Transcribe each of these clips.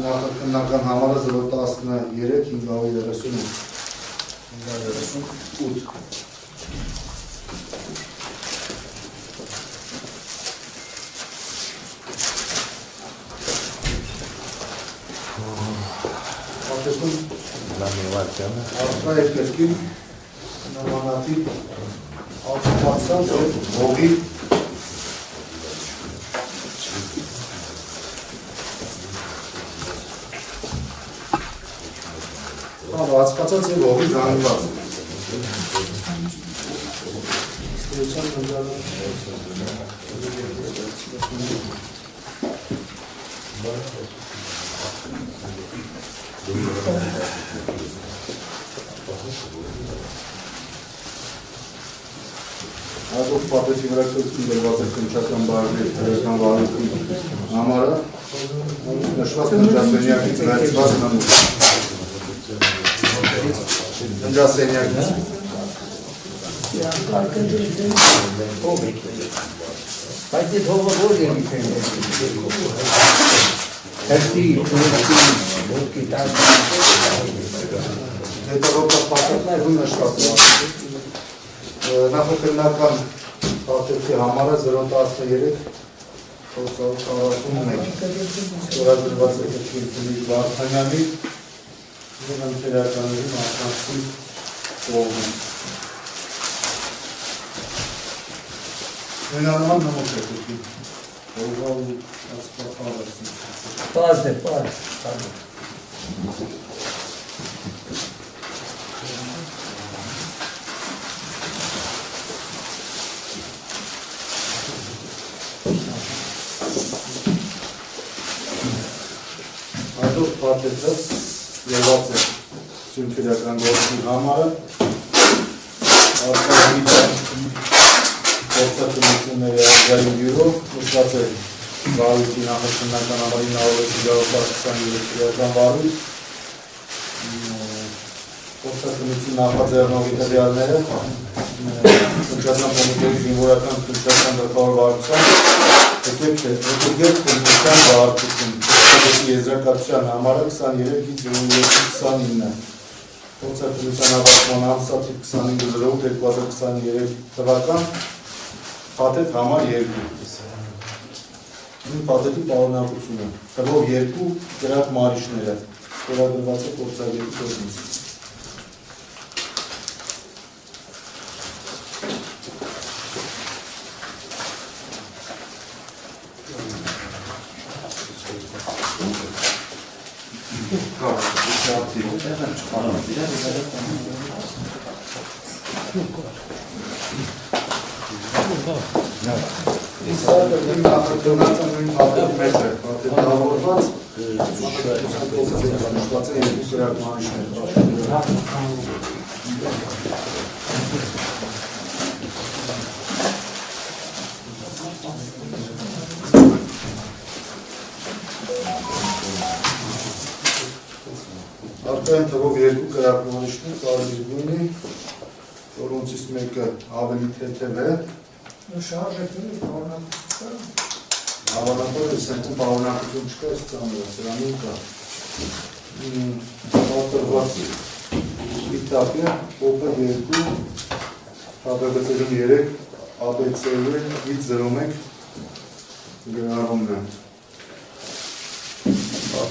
Նախնական համարը 013-538 Արտա է կրկին նմանատի աղթապացած է ողի Ածկացած է ողի զանգված Ստրության ննդարը Ատոք պատեցի վրակցություն դրված է կնչական բարդի հրական վարություն համարը նշված ննջասենյակից վերցված նմուր ննջասենյակից Բայց դե թողը որ ելի Հերտի, ոտքի տակ հետևոքած պատետներ հույն նշված է Նախակրնական պատետի համարը 013-441 ստորագրված է կրկին Վարդանյանի Ննջերականների մասնակցի կողմից Նույնանման նմուշ է կրկին Հողալ ու ածպախավացին Պարզ է, պարզ Այդով պատետը եղած է սյունքերական գործի համարը արտահայտը գործակնությունների ազգային բյուրով նշված է վարույթի նախաշնական համարի նավորեցի 023 վարույթ գործակնություն նախաձեռնողի տվյալները քննչական կոմիտեի զինվորական քննչական գլխավոր վարչության հետեգետ քննչական վարչություն Եզրակացության համարը 23-29 Գործակնության ավարտման ամսաթիվ 25-08-2023 թվական պատետ համար 2 Պատետի պարունակությունը թվով 2 գրակ մարիշները ստորագրված է գործակալի կողմից Արտային թվով 2 կրակմանիշներ կարմիր գույնի, որոնցից մեկը ավելի թեթև է։ Շարժետների պարունակություն Հավանաբար սենքում պարունակություն չկա, այս ծանր է, սրանին կա։ Պատրված իտապը, պոպը 2, հապեգծերում 3, ABC-ը 501 գրարումն է։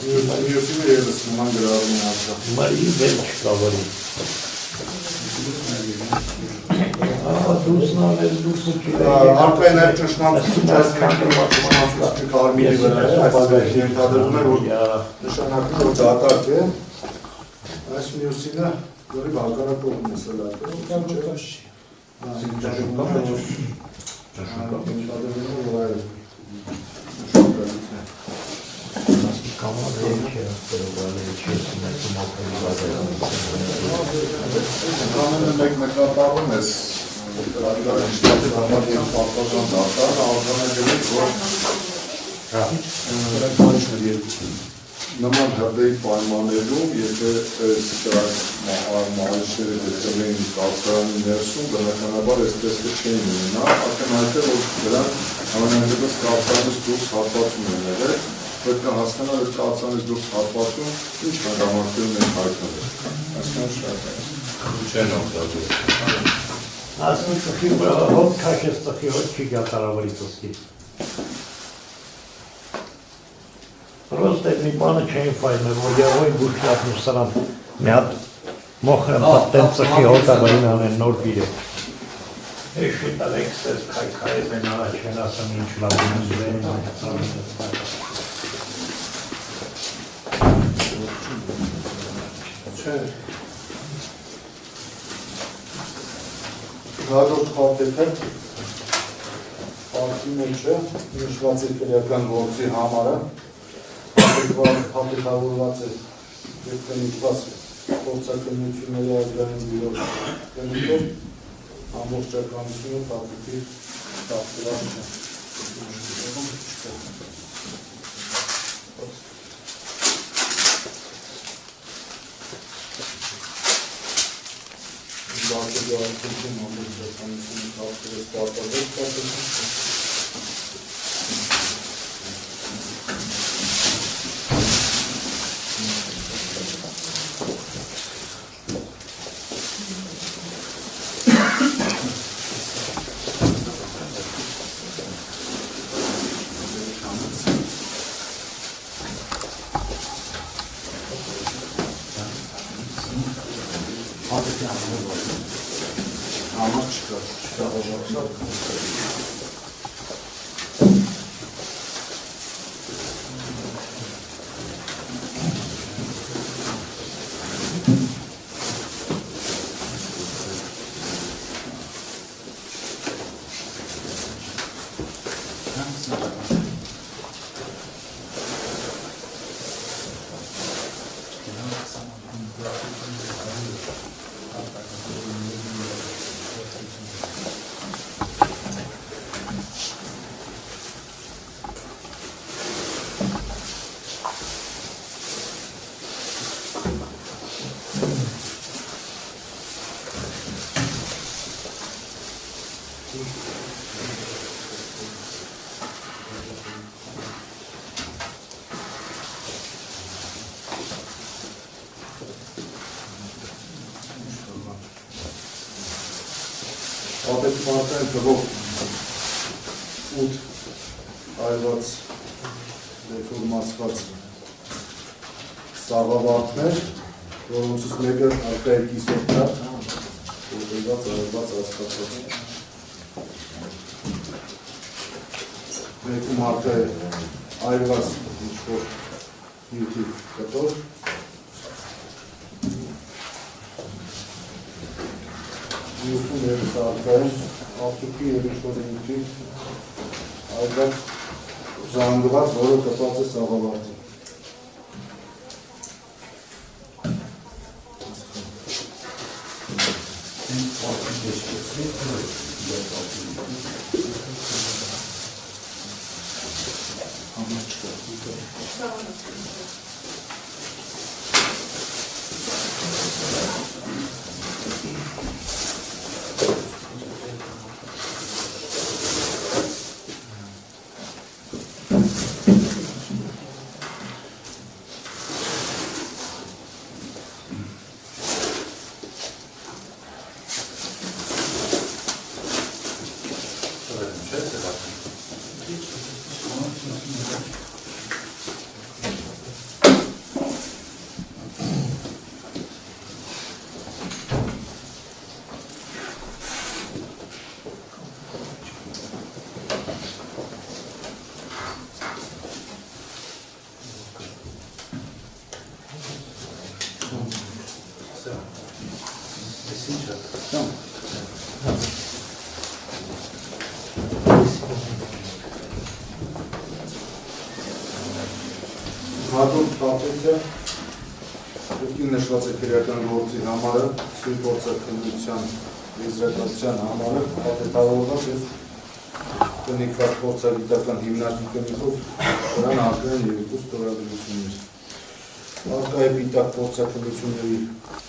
Մյուսինը ևս նման գրարում է ատրա։ Մայի վեր չկավարի Դուսնաներ դուսը Արկային այդ ճշմարտություն կարմիրի վրա է, այս ենթադրվում է, որ նշանակում է, որ դատարկ է, այս մյուսինը որի հակառակողն է սլակը, Կանոնը մեկ նկատառում ես շտատի համար և պատվաժան դատարը արձանագրել, որ նման հրդեհի պայմաններում, եթե այս մարիչները գտնվեին կապսարանի ներսում, բնականաբար այս տեսքը չէին ունենա, ակնհայտ է, որ դրանք ամենայնպես կապսարանից դուրս հատվածում են եղել, պետք է հասկանալ այդ կապսարանից դուրս հատվածում ինչ հանգամանքներում են հայտնվել։ Հասկանալ շատ է։ Չեն օգտագործում։ Ասում ծխի վրա հոտ քաշես ծխի հոտ չի գա տարավարի ծսկի։ Պրոստ մի բանը չէին ֆայլներ, որ եղոյն գուշլատն ու սրան մի հատ մոխրեմ պատտեն ծխի հոտ ավային անեն նոր բիր է։ Էշի տալ էքստես քայքայև են առաջ են ասում ինչ լավին են զեն Չէ։ Հաջորդ խարտեքը պարտի մեջ է, նշված է քրեական գործի համարը, հատիկավորված է և կնիքված փորձակնությունների ազգային բյուրո կնիքով, ամբողջականությունը պատիքի տախտրած չէ։ Բարձր դարակություն ամբողջականությունը տախտրած պատրված պատիքի Պատեքմատային թվով 8 այլված դեֆորմացված սաղավարտներ, որոնցից մեկը արկայի կիսոտ կար, որտեղված այլված ասկացած։ Մեկում արկա է այլված ինչ-որ նյութի կտոր, Յուսում երս արկայում, ապսուքի և ինչ-որ ինքի այլված զանգված, որը կպած է սաղավարտի։ Հատուկ տապետը ուղղին նշված է քրեական գործի համարը, սույր փորձաքննության եզրակացության համարը, պատետավորված և կնիքված փորձագիտական հիմնարկի կնիքով նրան արկային երկու ստորագրություններ։ Արկայի պիտակ փորձակնությունների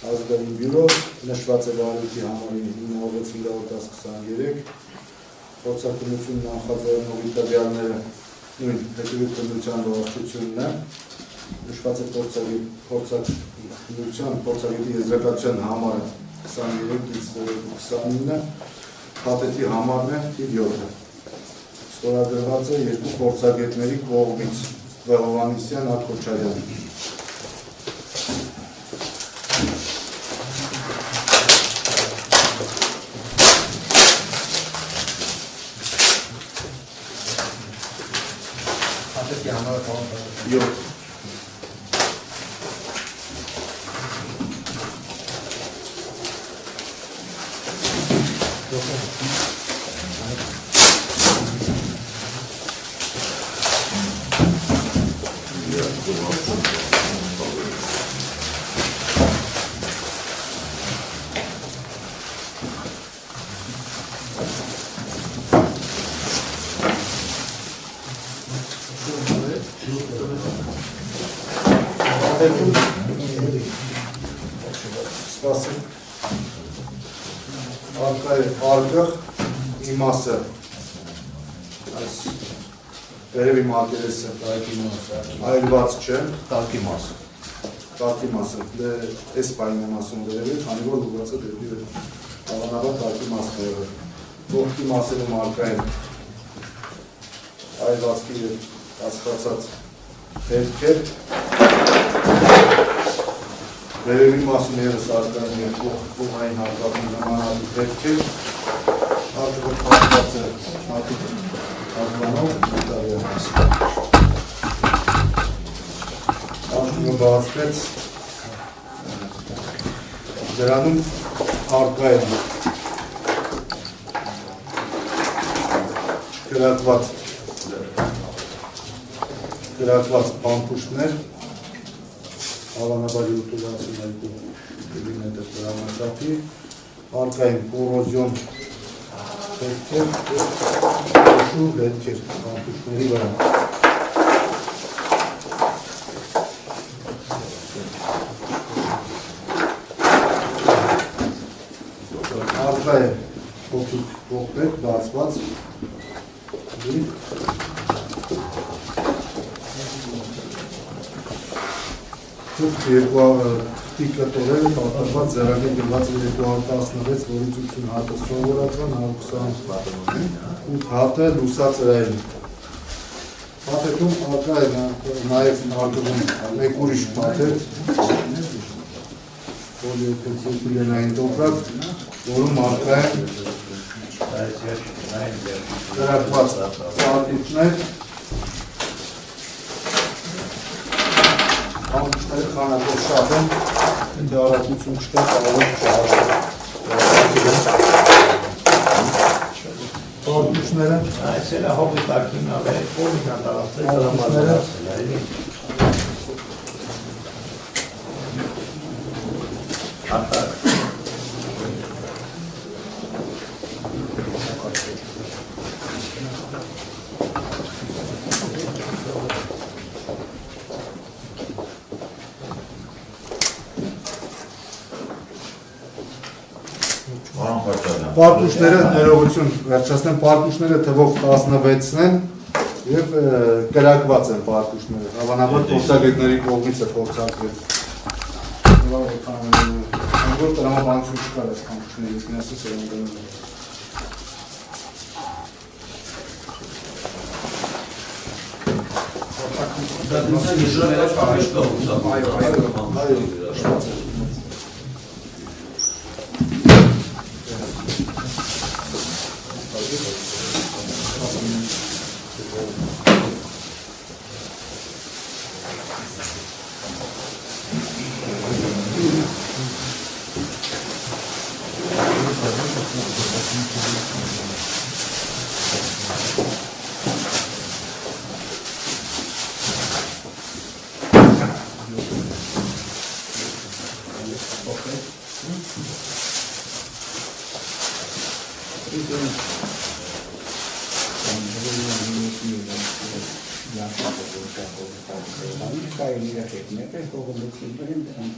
ազգային բյուրո նշված է վարույթի համարի 9-5-23 փորձակնությունն անխաձարնողի տվյալները նույն հետևությունության վարչությունն է նշված է փորձագետի եզրակացության համարը 23-29 փաթեթի համարն է թիվ 7-ը ստորագրված է երկու փորձագետների կողմից Հովհաննիսյան Աքոչարյան Yok. Սպասում արկղ իմասը այս վերևի մակերեսը այլված չէ տակի մասը այս պայն եմ ասում վերևի քանի որ ուղղված է դեպի հավանաբար տակի մասը ողքի մասերում արկային այլվածքի և հասկացած հետքեր Վերևի մասում ևս արկային երկու կողային հարկատում նմանատիպ հետքեր արկղը փակված է արկղանով մետաղի մաս արկղը բացվեց դրանում արկային գրակված պամպուշտներ Հավանաբար յուտուբացում այդու կլինետը դրամաշապի, արկային կորոզիոն հետքեր, շու հետքեր, պամպուշների վրա։ Արկայը փոքրիկ փոխվեց, բացված, Տիկը տորել պատրված զերագի գրված 216, որից 80 հատը սովորական, 128 հատը լուսածրային։ Փաթեթում արկա է նաև արկղում մեկ ուրիշ փաթեթ, պոլիէթիլենային տոպրակ, որում արկա են գրակված պարտիչներ, Ամուշները խանատով շատ են, ինձ առակություն չկա, կարողով չհարել։ Պարտուշները Այս էլ է հողի տակին ավելի կողմին անդարացել, Պարտուշները ներողություն վերջացնեմ, պարտուշները թվով 16-ն են և կրակված են պարտուշները, հավանաբար փորձագետների կողմից է փորձարկվել։ Որ տրամաբանություն չկար այս պարտուշներից կնեսը սերնդրում է։ Կային իր հետ մեկը հողմեցին դրին դրան։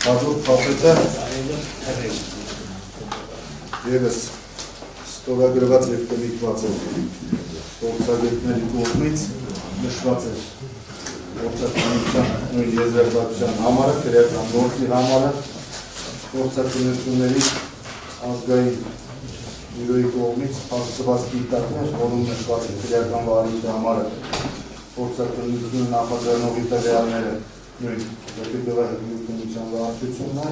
Հաջորդ փաթեթը ևս ստորագրված և կնիկված է փորձագետների կողմից նշված է փորձաքննության նույն եզրակացության համարը, քրեական գործի համարը, փորձաքննությունների ազգային բյուրոյի կողմից փաստված դիտակներ, որում նշված է քրեական վարույթի համարը, փորձաքննությունը նախաձեռնողի տվյալները, նույն զեկույցության վարչությունն է,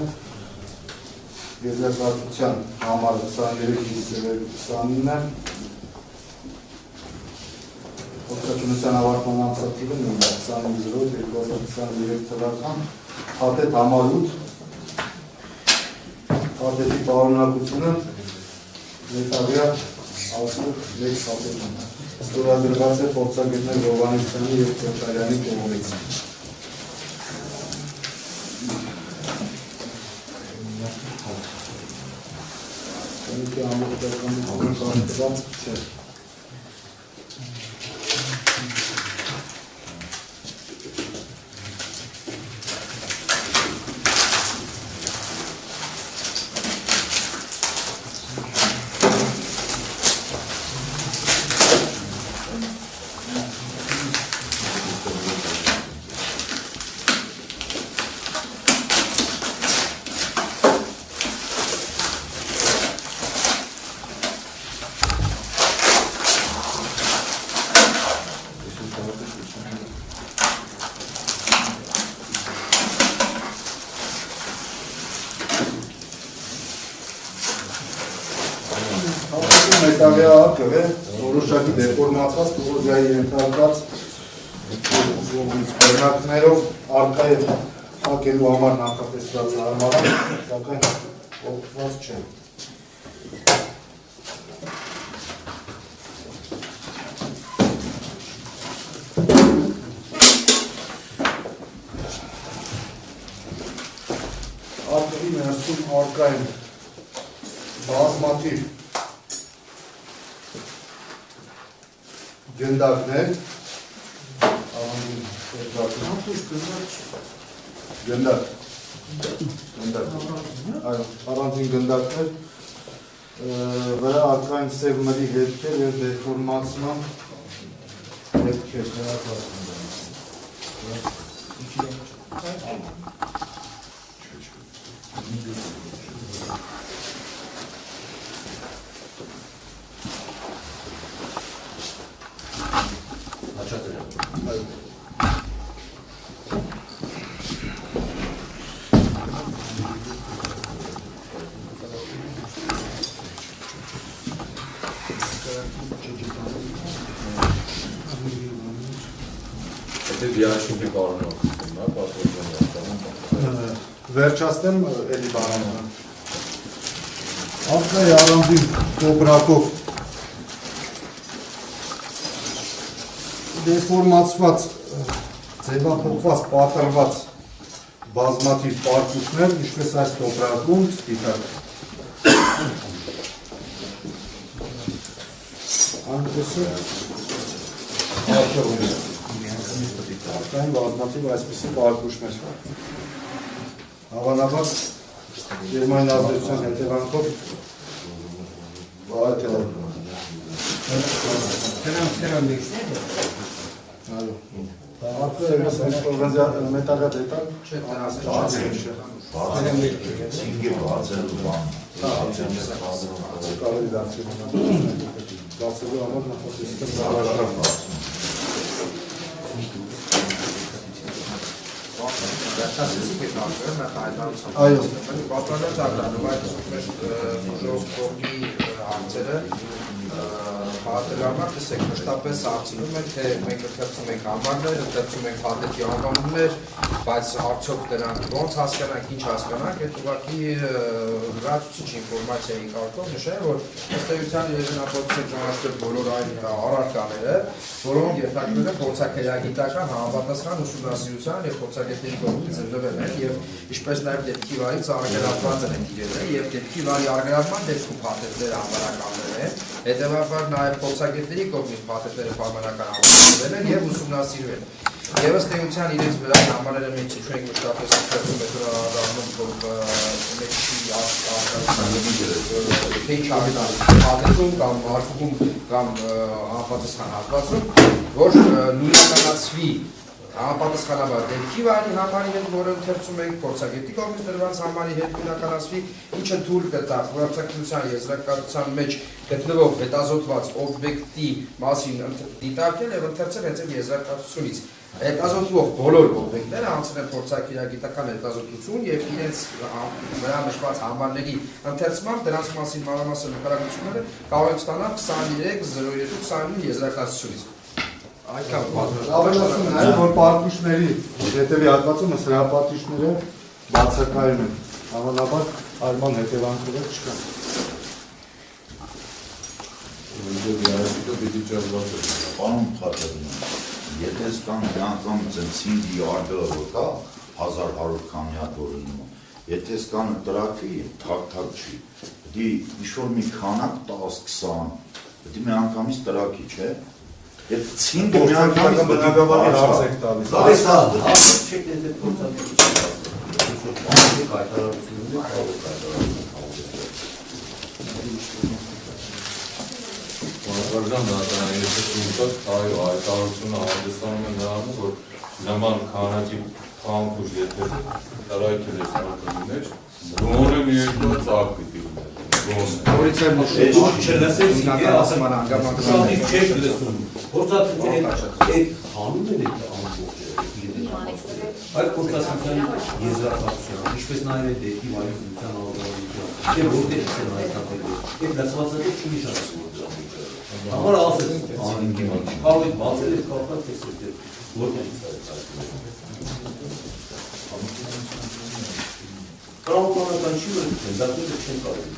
եզրակացության համարը 23-29, փորձաքննության ավարտման ամսաթիվը նույն 25/2023 թվական, փաթեթ համար 8, փաթեթի պարունակությունը ներկայացրել մեկ փաթեթում, ստորագրված է փորձագետներ Հովհաննիսյանի և Քոչարյանի կողմից։ Կնիկի ամբողջականություն կարգված չէ։ Մետաղյա ակը որոշակի դեֆորմացված կորոզիայի ենթարկված բռնակներով առկա է հակելու համար նախատեսված հարմարանք, սակայն օգտված չէ։ Ակի ներսում առկա են բազմաթիվ գնդակներ, առանձին գնդակներ, վրա ակային սև մրի հետքեր և դեֆորմացման հետքեր։ Վերջացնեմ էլի բանանը։ Ակայի առանձին տոպրակով դեֆորմացված, ձևափոխված, պատրված բազմաթիվ պարտուշներ, ինչպես այս տոպրակում սպիտակ։ Անկոսը ակը ակային բազմաթիվ այսպիսի պարտուշներ։ Հավանաբար ջերմային ազդեցության հետևանքով բարդ է։ Մետաղյա դետալ կարելի դարձնել բացելու համար նախատեսված Այո, պատրանոց ագրանում այդ ժողովրդի հարցերը պատերազմը տեսեք մշտապես հարցնում են, թե մենք ընթերցում ենք համարներ, ընթերցում ենք փաթեթի անվանումներ, բայց արդյոք դրանք ոնց հասկանանք, ինչ հասկանանք, այդ ուղղակի լրացուցիչ ինֆորմացիայի կարգով նշել, որ ըստ էության երեխաների ճանաչել բոլոր այն առարկաները, որոնք ենթարկվել են փորձաքերագիտական համապատասխան ուսումնասիրության եւ փորձագետների կողմից ընդդվել են եւ ինչպես նաեւ դեպքի վարից արգելացված են իրերը եւ դեպքի վարի արգելացման դեպքում փաթեթները համարականներ են, հետեւաբար նաեւ փորձագետների կողմից փաթեթները պայմանական համարվել են եւ ուսումնասիրվել են։ Եվ ըստ էության իրենց վրա համարերը մենք չենք մշտապես ստեղծում այդ դառնում որ փաթեթում կամ արկում կամ համապատասխան հատվածում որ նույնականացվի համապատասխանաբար դեպքի վարի համարի հետ, որը ընթերցում ենք փորձագետի կողմից դրված համարի հետ նույնականացվի, ինչը թույլ կտա փորձակցության եզրակացության մեջ գտնվող հետազոտված օբյեկտի մասին դիտարկել եւ ընթերցել հենց այդ եզրակացությունից։ Հետազոտվող բոլոր օբյեկտները անցնել փորձագիտական հետազոտություն եւ իրենց վրա նշված համարների ընթերցմամբ դրանց մասին մանրամասն նկարագրությունները կարող են ստանալ 23:02:29 եզրակացությունից։ Ավելացնում նաև, որ պարտուշների հետևի հատվածում հրապատիչները բացակայում են, հավանաբար արման հետևանքները չկան։ Պարոն Խաչատրյան, եթե ստան միանգամ ծնցինգի արգելը որ կա 1100 քանյա դորինում, եթե ստանը տրակվի, թակ չի, դի ինչ-որ մի քանակ 10-20, դի մի անգամից տրակի, չէ? Եվ ցինգը մի անգամից բնակավարի հարց եք տալիս։ Այս չեք եթե փորձակցություն կայտարարությունները կարող Վարժան դատարան եթե շուտով այո հայտարարությունը հանդիսանում է նրանում որ նման քանակի փամփուշ եթե տարայքել է սարքերի մեջ գոնե մի երկու ծաղ պիտի Որից է չլսեցի ասման հանգամանքներ շատիկ չեք լսում փորձակցության այդ հանուն են այդ ամբողջը այդ փորձակցության եզրակացության ինչպես նաև այդ դեպքի վայրիզության ալգորիթմը եւ որտեղից են այդ կապերը այդ լսվածը չի շարժվում համար ասես անինգի մեջ կարող է բացել այդ կապը տեսել որտեղից է Կրոնական չի որ դատները չեն կարող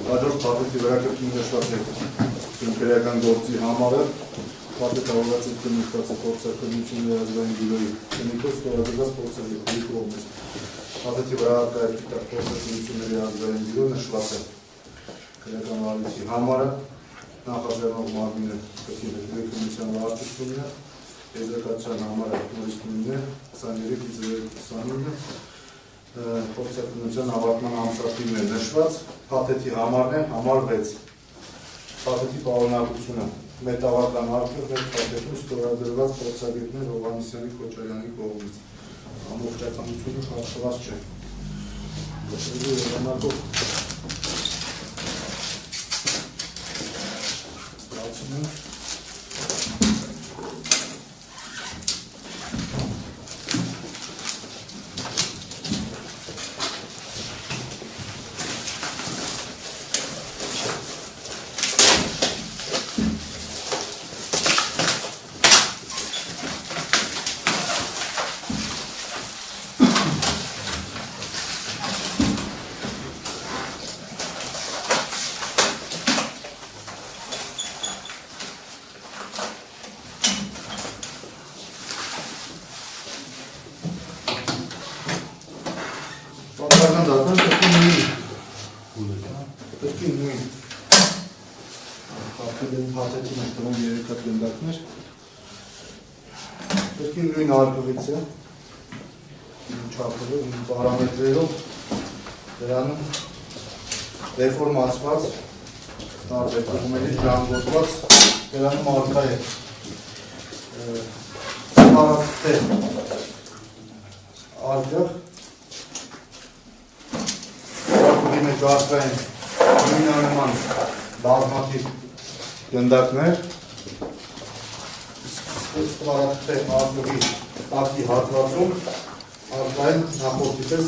Հաջորդ փաթեթի վրա կրկին նշված է քիմիական գործի համարը, փաթեթավորված է քիմիկացի փորձակնություն երազվային բյուրոյի քիմիկոս ստորագրված փորձագետների կողմից։ Փաթեթի վրա արտահայտված փորձակնությունների երազվային բյուրո նշված է քիմիական արարիչի համարը, նախաձեռնող մարմինը քիմիական վարչությունն է, եզրակացության համարը նույնիսկ նույնն է 23-29 փորձակնության ավարտման ամսաթիվն է նշված, փաթեթի համարն է, համար 6, փաթեթի պարունակությունը, մետաղական արկղ մեր փաթեթում ստորագրված փորձագետներ Հովհաննիսյանի Քոչարյանի կողմից, ամբողջականությունը խախտված չէ։ Հաղթել հատեցին է տրում 3 հատ գնդակներ։ Երկին նույն արկղից է, չափով, պարամետրերով, դրանում դեֆորմացված, տարբեր կողմերից ժանգոտված, դրանում արկա է հարակթե արկղ, արկղի մեջ արկա են նույնանման բազմաթիվ գնդակներ, ստվարակթե արկղի տակի հատվածում արկային նախորդի պես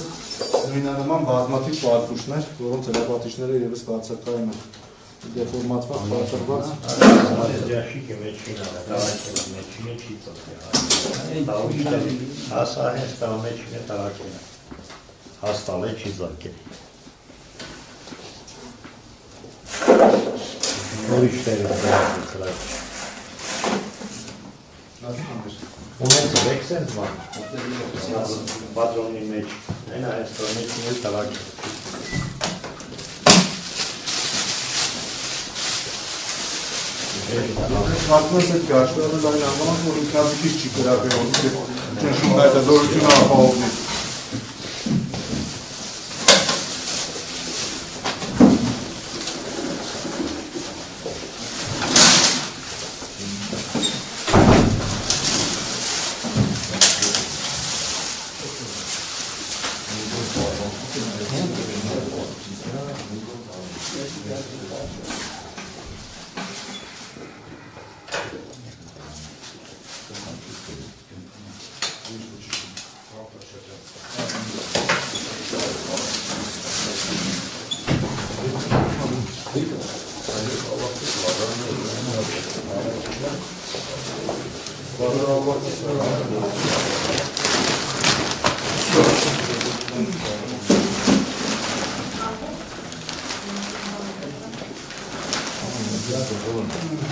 նույնանման բազմաթիվ պարկուշներ, որոնց հրապատիչները ևս բացակայում են դեֆորմացված, բացակված Ջաշիկը մեջին է, տարակելը մեջին է չի ծոքել։ Հասա հենց տա մեջին է տարակելը։ Հաստալ է չի ծոքել։ Ուրիշ տերը դրակել կրակ։ Ունենց եք սենց ման, պատրոնի մեջ, են այս տա մեջին է տարակել։ Հատմոս այդ գաշտարը լայն անվանք, որ ինքնազիքից չի կրակել, ճնշում այդ զորությունը ապահովնի։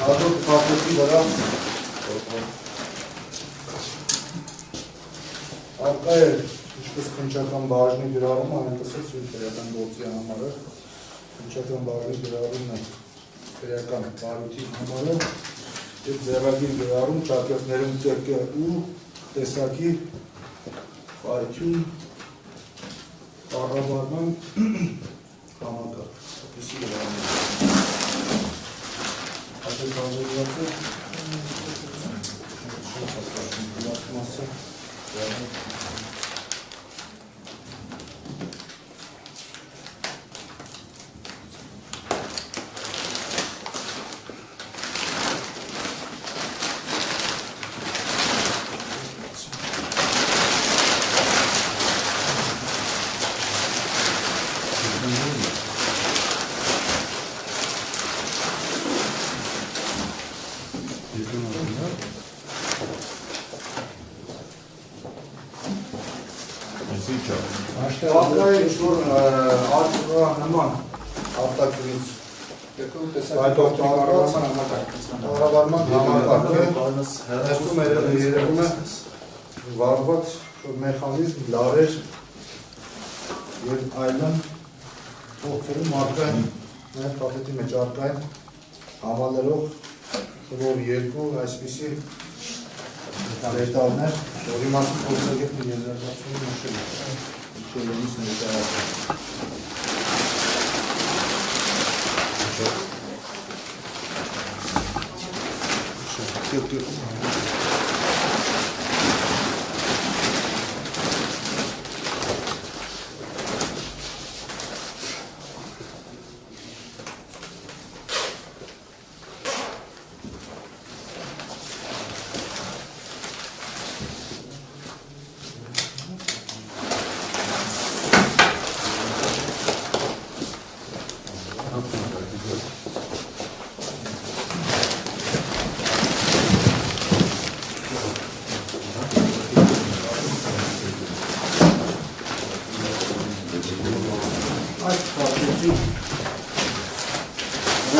Հատոտ կապետի վրա արկա է ինչպես քնչական բաժնի գրառումը, այնպես է սույր քրեական գործի համարը, քնչական բաժնի գրառումն է քրեական բարույթի համարը, և ձեռագիր գրառում ճակերտներում տերկը ու տեսակի պայթյուն կառավարման համակարգ, այդպիսի գրառում է։ Այսպես անձերված է, մասը, Արկայի ինչ-որ արկղա նման արտակրից այդով կառավարման համակարգ է, ներսում երևում է վարված մեխանիզմ, լարեր և այլն ողքերում արկային, նաև պապետի մեջ արկային համալերող շուրով երկու այսպիսի դետալներ, որի մասին փորձագետն եզրակացում նշել է, շելենից ներկայացում։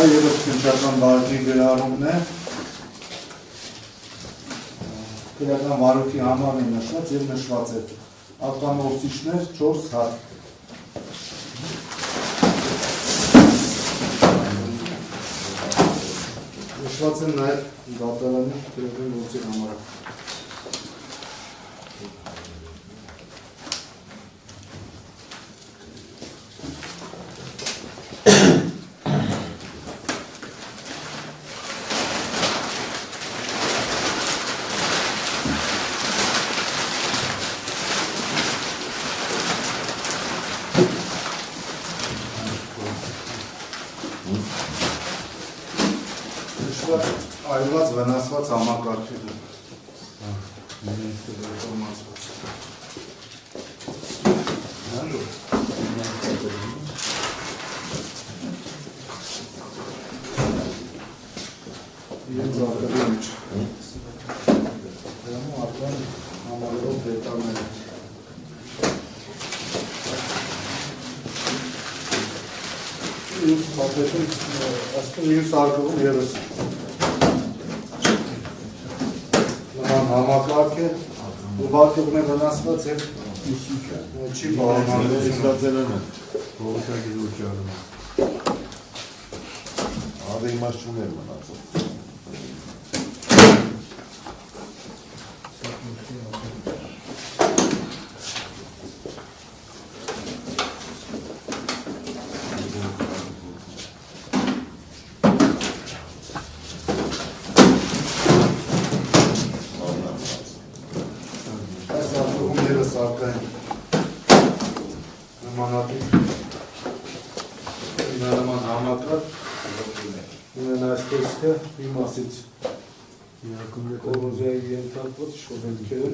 Եվս քնչական բաժնի գրառումն է, քրեական վարույթի համարն է նշված և նշված է ականորսիչներ 4 հատ։ նշված են նաև դատարանի քրեական գործի համարը։ Այլված վնասված համակարգերը։ Իրենց արկադի միջ։ Դրանու արկան համարելով վետարները։ Մյուս պատվետում, ասկում մյուս արկվում ևս նման համակարգ է, ու բարկեղում է վնասված և չի պահանջել է, փողոքագիր ուջարում է։ Ադե իմաստ չուներ մնացել։ Իմասից կորոզիայի ենթարկված շովենքերը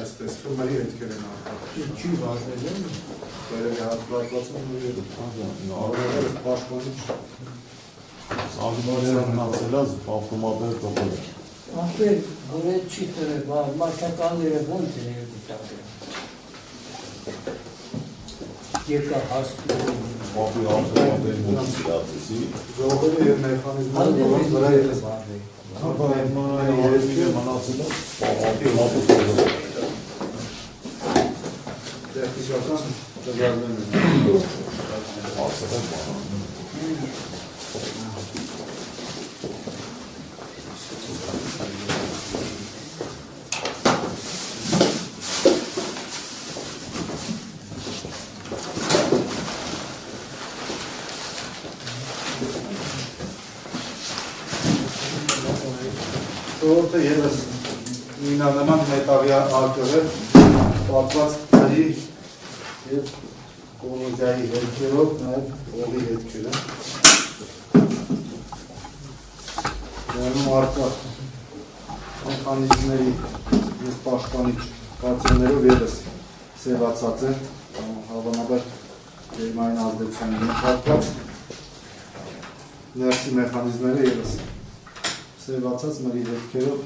այս տեսքը մերի հետքեր են արկա։ Չի վարվել են, վերևի հատվածում նույնը պաշտպանիչ Ագնորերը մնացելած պավտոմատներ տոպել է։ Ապեր գորետ չի տրել, մարդականները ոնց են երկու տակը։ Եկա հասպիտում։ Պապի արտոմատերի մոտ սիրացեսի։ Զողերը և մեխանիզմները որոնց վրա եղես վարվել։ Ապա այնմանայի երկիրը մնացելած պապի արտոմատերը։ Տեխնիկական տվյալներն են։ Ժողովուրդը ևս նույնանման մետաղյա արկղ է, պատված քարի և կորոզիայի հետքերով, նաև օղի հետքերը։ Դրանում արկա մեխանիզմների և պաշտպանիչ կացումներով ևս սևացած են, հավանաբար ջերմային ազդեցության ենթարկված, ներսի մեխանիզմները ևս սևացած մերի հետքերով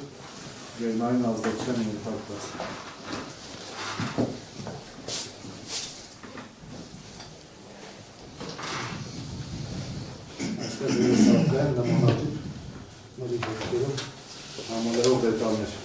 ջերմային ազդեցության ենթարկված։ Այստեղ ևս արկա են նմանատիպ մերի հետքերով համալերով դետալներ։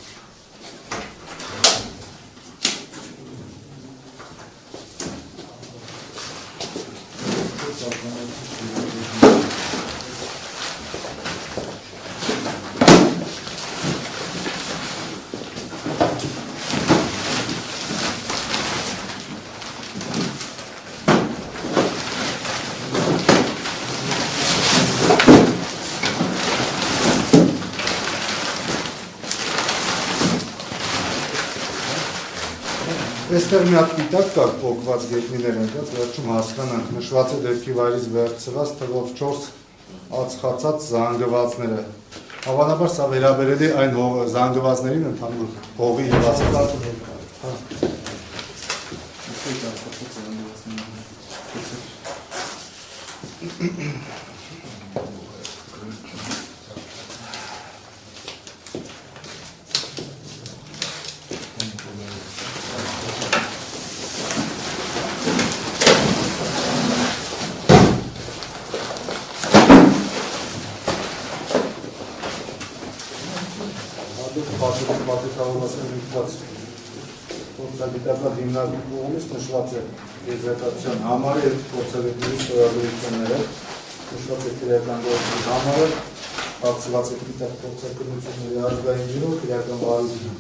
Այստեղ մի հատ պիտակ կա պոկված գետնիներ ընկած, վերջում հասկանանք, նշված է դեպքի վայրից վերցված թվով 4 ածխացած զանգվածները։ Հավանաբար սա վերաբերել է այն զանգվածներին ընդհանուր հողի և ածխացած։ Պատետավորված են միտված Փորձագիտական հիմնարկի կողմից նշված է եզրակացության համարը եւ փորձագետների ստորագրությունները, նշված է քրեական գործի համարը, հաղթված է գիտակ փորձակնությունների ազգային բյուրո քրեական վարույթի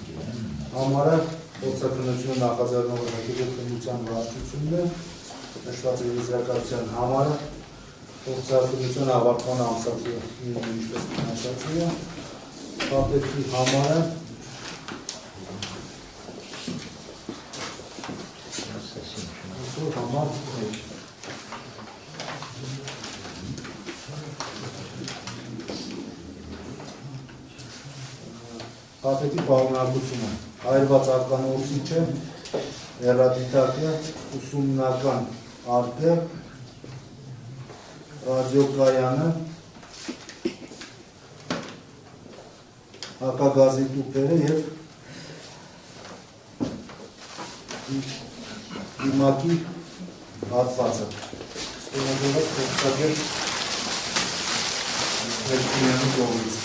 համարը, փորձակնությունը նախաձեռնող հետաքրքրության վարչությունն է, նշված է եզրակացության համարը, փորձակնությունը ավարտման ամսակի ինչպես ֆինանսացիա, պատերքի համարը, համար Պատետի պարունակությունը հայրված ականորսիչը, հեռադիտակը, ուսումնական արկը, ռադիոկայանը, հակագազի տուփերը և դիմակի հատվածը։ Ստորագրված փորձագետ Ներքինյանի կողմից։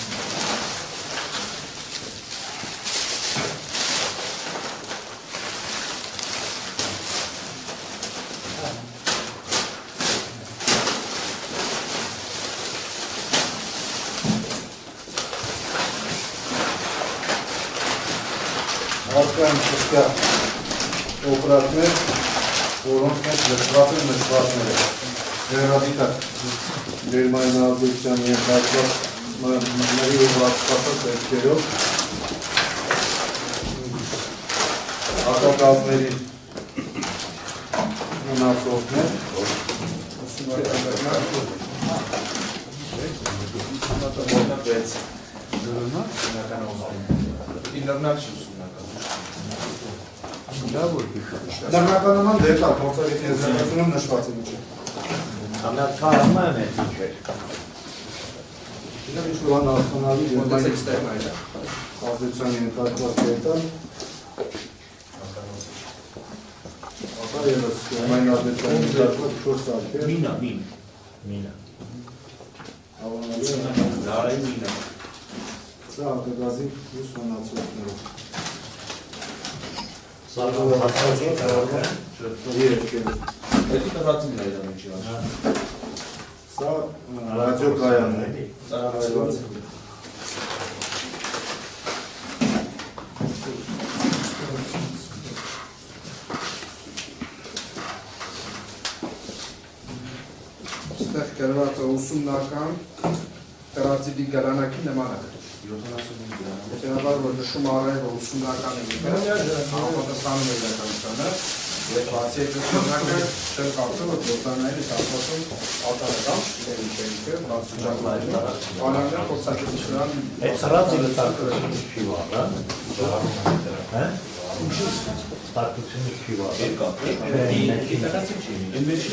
Հարկային շրջա օպրատներ, որոնց մեջ լծված են նշվածները։ Հեռադիտակ ջերմային ազդեցության ենթարկված մների ու վարձկացած հետքերով հակագազների մնացորդներ Լեռնականաման դեպա փորձագետի եզրակացությունում նշված է միջի։ Համակարգը մեծ չէ։ Դա ինչ որ անհասկանալի ջերմային ազդեցության ենթարկված դեպա։ Ապա ևս ջերմային ազդեցության ենթարկված 4 սարքեր։ Մինա։ Հավանաբար մինա։ Սա հակագազի ուսումնացություններով մնացորդներով։ Սարքով հատվածը երեքեր։ Էդի տղացին է դա միջի վաշ։ Սա ռադիոկայանն է։ Հայրված։ Ստեղ գրված է ուսումնական տրածիդի գարանակի նման է։ 75 գրամ։ Հետևաբար որ նշում արել ուսումնական է համապատասխանում է իրականությանը եւ բացի այդ ուսումնակը չեմ կարծում որ գործանային ստացվում ալտարական դերիչերիկը բացուճակլային բանալներ փորձակցության Այդ սրածիլը տարկությունը չի վառա։ Հա? Տարկությունը չի վառա։ Դիտակացի չի։ Այն մեջի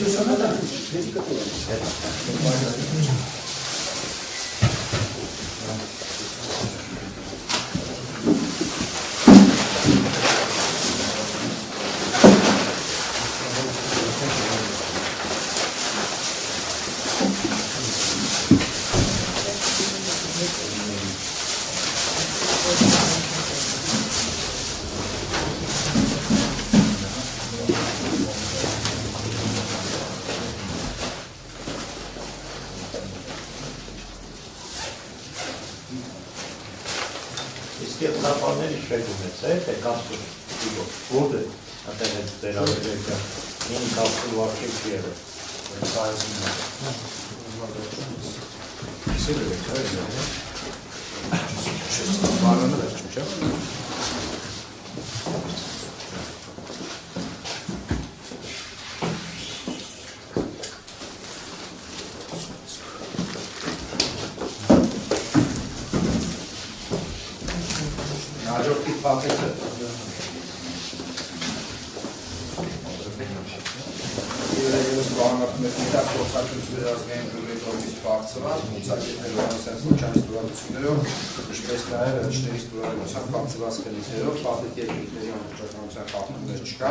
Իսկ ապարների շեյդում է, թե կապսուլ տիպով, որտե այդտեղ է դերավերեկը, մին կապսուլ վարքել կերը, բանալներ չում չէ։ Հաջորդի փաթեթը Եվս բանալներ դիտակ փորձակցությունների ազգային բյուրոյի կողմից բարձրված փորձագետների օրենսդրության ստորագրություններով, ինչպես նաև հրաշքների ստորագրության բարձրված քննիներով փաթեթի երկրների անվճարականության խախտումներ չկա։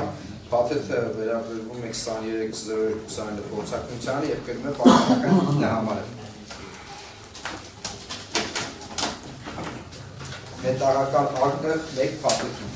Փաթեթը վերաբերվում է 23.029 փորձակցությանը եւ կրում է պաշտպանական 9 համարը։ Հետագական ակտը 1 փաթեթում։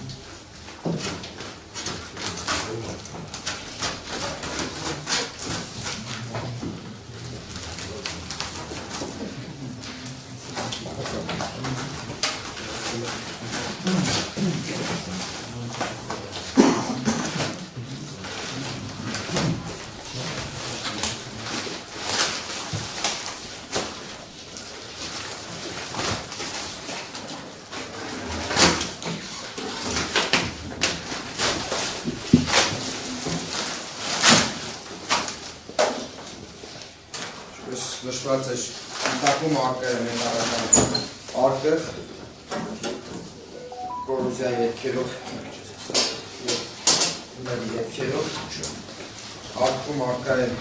նշված էր ընդհակում արկերը մետաղական արկը կորուզիայի ետքերով և ետքերով արկում արկա են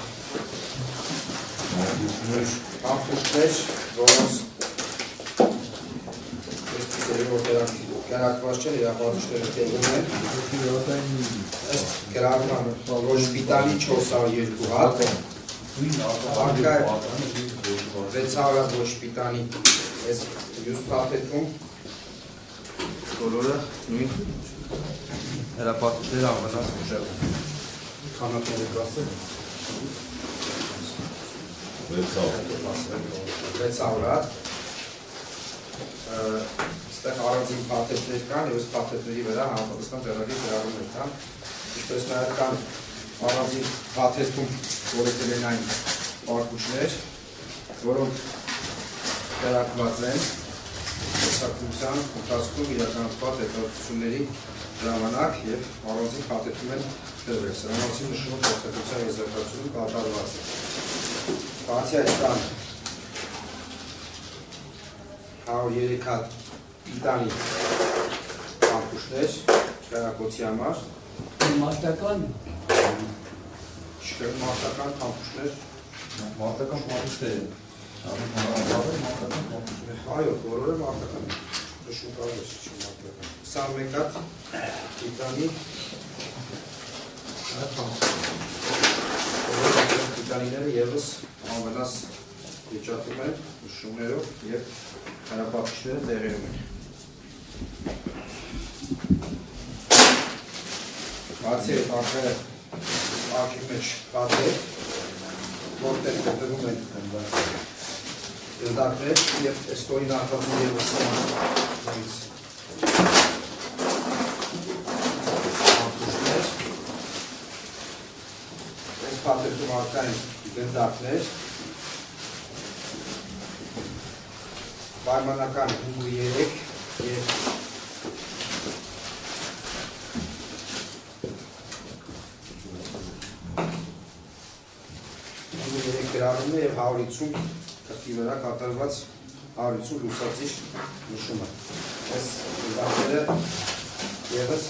ամպուշներ, որոնց տեսպիսերի որ կերակված չեն, իրապատուշները տեղում են ըստ կերակման ոչ պիտանի 402 հատ արկա 600 հատ ոչ պիտանի ես յուս պապետում բոլորը նույն հրապատուշները անվնաս ուժեղ քանակները կասը 600 հատ ստեղ առանձին պաթեթներ կան և այս պաթեթների վրա համապատասխան ձեռագիր գրառումներ կան ինչպես նաև կան առանձին պաթեթում որետելենային պարկուճներ որոնք տեղակված են տեսակցության ընթացքում իրականացված հետազոտությունների ժամանակ և առանձին պաթեթում են դրվել սրանոցի նշումով տեսակցության եզրակացություն կատարված է բացի այդ կան 103 հատ պիտանի պամպուշներ կերակոցի համար Մարտական շկեր մարտական պամպուշներ Մարտական պամպուշներ այո, որորը մարտական նշում կարող ես չի մարտական 21 հատ պիտանի պիտանիները ևս անվնաս վիճակում են նշումներով և հրապատիչները տեղերում են բացի արկերը արկի մեջ պատեր որտեղ գտնվում են գնդակներ և ստորին արկածում ևս ամպուշներ այս պատերում արկային գնդակներ պայմանական 5-3 և գրառումն է և 150 թղթի վրա կատարված 150 լուսացիչ նշումը։ Այս գնդակները ևս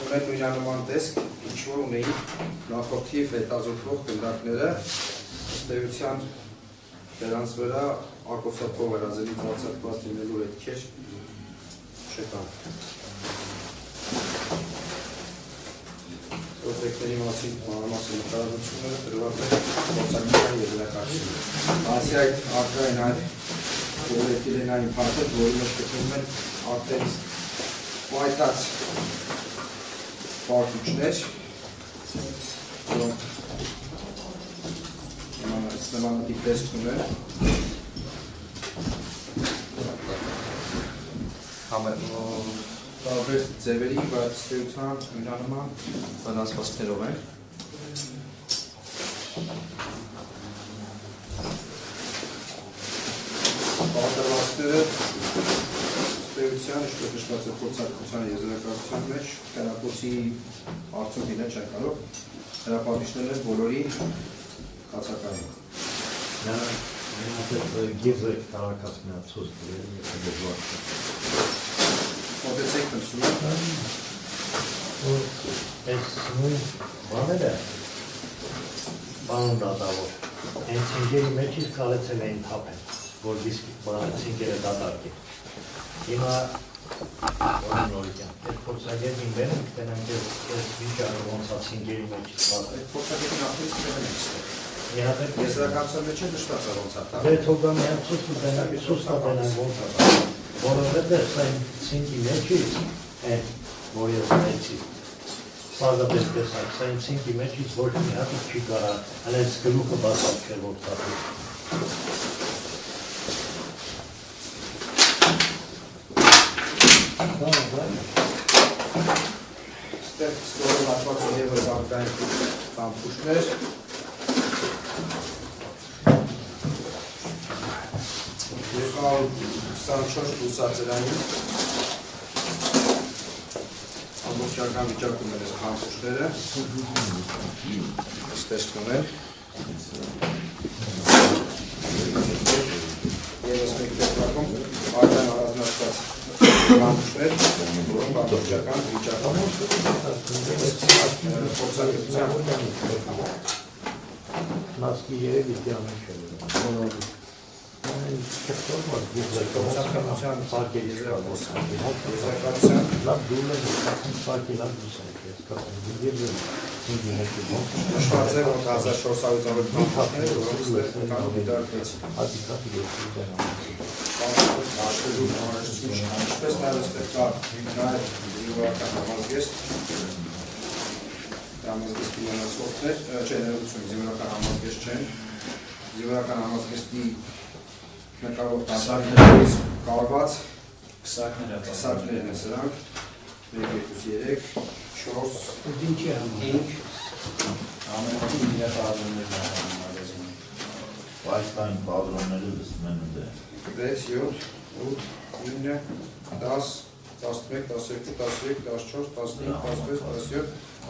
ունեն նույնանման տեսք, ինչ-որ ունեին նախորդիվ հետազոտվող գնդակները, ըստ էության դրանց վրա ակոսափով հրազենի ծացակված լինելու հետքեր չկան։ Օբյեկտների մասին մանրամասն նկարագրությունները դրված են փորձարկության եզրակացություն։ Բացի այդ արկա է նաև պոլիէթիլենային փաթեթ, որի մեջ գտնվում են արտերից պայթած պարկուճներ, որոնք նմանատիպ տեսք ունեն։ Տարբեր ձևերի, բայց ստեյության նույնանման վնասվածքներով են։ Պատրվաստները ստեյության, ինչպես նշված է փորձարկության եզրակացության մեջ, հրապոցի արդյունք լինել չեն կարող, հրապատիչներն են բոլորի կացակային։ Գիզը կարակաց միացոց դրել, եթե դժվար չէ։ Մոտեցեք նցում են։ Այս նույն բաները, բանուն դատավոր, այն ցինգերի մեջից կարեցել էին թապեն, որ ցինգերը դատարկ է։ Հիմա, որին նորիկյան, այդ փորձագետին բերենք, տենանք այս վիճարը ոնց է ցինգերի մեջից բատել։ Այդ փորձագետին ապրից կրեն ենք ստեղ։ Եհատեք Եզրակացության մեջ է նշված է ոնց է տա։ դե թողա միացոց ու տենանք սուստա տենանք ոնց է տա։ Որովհետև սա ցինկի մեջից, որ ես նեցի, սազապես տեսակ, սա ցինկի մեջից ոչ մի հատ չի կարա, հենց գլուխը բացած չէր որ տատի։ Ստեղ ստորը հատված ու ևս արկային պամպուշներ։ Եղալ 24 լուսածրային ամբողջական վիճակում են այս պամպուշները։ Այս տեսքն ունեն։ Եվս մեկ դեպքում արդեն առանձնացված մանուշներ, որոնք արտադրական վիճակում փորձակցության Մասկի երևի դյանը չէ։ փորձակցության Սարկերի եզրակացության լավ դուրն է սարկի լավ դուսակ է սկսում դիգել ինձ հետո նշված է որ 1400 մանուշներ, որոնք ստեղծական դիտարկվեցին։ հատիկա Ինչպես նաև ստեղ կա նաև զինվորական համազգեստ, համազգեստի մնացորդներ, չէ, ներողություն, զինվորական համազգեստ չեն, զինվորական համազգեստի նկարող տասարներից կարված կսակներն են սրանք, 1, 2, 3, 4, 5 ամենին Պայստային բադրոնները դսում են ուտե։ 6, 7, 8, 9, 10, 11, 12, 13, 14, 15, 16, 17,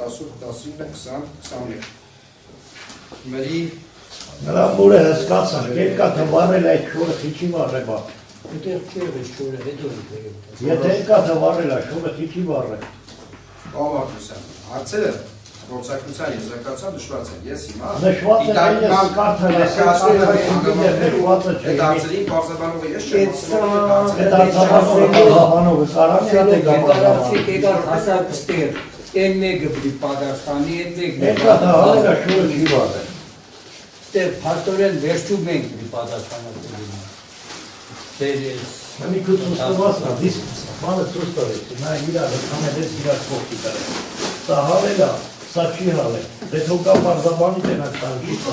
18, 19, 20, 21 Մերի նրա մուրը հսկացան, երկաթը վարել այդ շորը խիչի վարել բա։ Այդտեղ չէ ես շորը հետո է բերում։ Եթե երկաթը վարել է, շորը խիչի վարել։ Բավարարության հարցերը գործակցության եզրակացության նշված են։ Ես հիմա Նշված է, ես կարդալ եմ, նշվածը չէ։ այդ հարցերի բարձրաբանողը ես չեմ Այդ արձաբանողը կարասիատ է Կարասիկ եկար հասակ ստեղ, են մեկը պիտի պատասխանի, են մեկը Երկաթը վարել է, շորը չի վարել։ ստեղ փաստորեն վերջում մենք պիտի պատասխանատու լինենք։ Մի քիչ ուսումնասն է, դիս բանը ցույց տալիս, նա իրար համեդես իրար փոխի տալիս։ Սա հավելա, սա չի հավել։ Դե թողա բարձաբանի տենակ տանքի սա։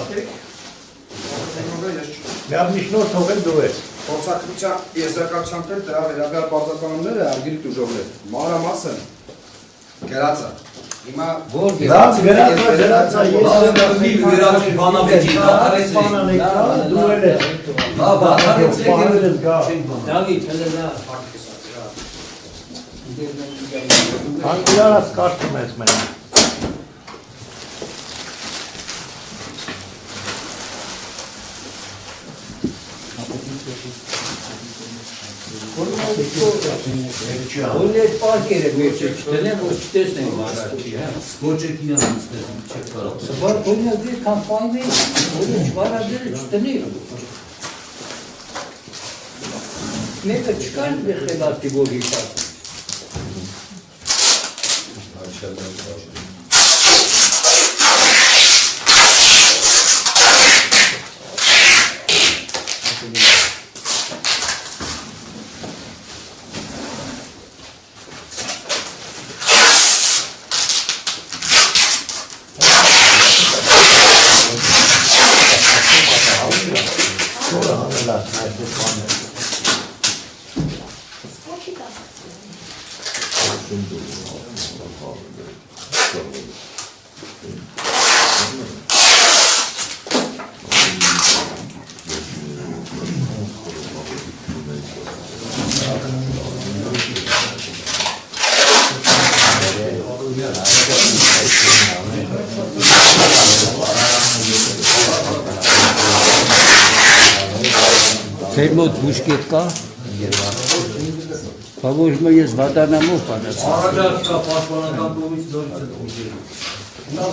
Միավ միշնոր թողել դու ես։ Գործակցության եզրակացության պետ դրա վերաբերյալ բարձրաբանումները արգելի դժողներ։ Մանրամասն գրածա։ Հիմա Որ Լավ գրածա, Վերաճի բանավեճի դու ես։ Դավիթ, հələ նա Անգլիարս կարդում ես մենակ։ Որն այդ պարկերը վերջը չտնեմ, որ չտեսնենք առաջի, հա։ Սկոչեք իրան ստեսում, չեք կարող։ Սբար որնյալ դեր կամպայնի, որը չվարադերը չտնի։ Մեկը չկան խելացի որ հիշած։ Ձեր մոտ բուժկետ կա։ Բավոժ մը ես վատանամով պատասխան։ Առաջ կա պաշտպանական կողմից նորից է ուժերը։ Լավ,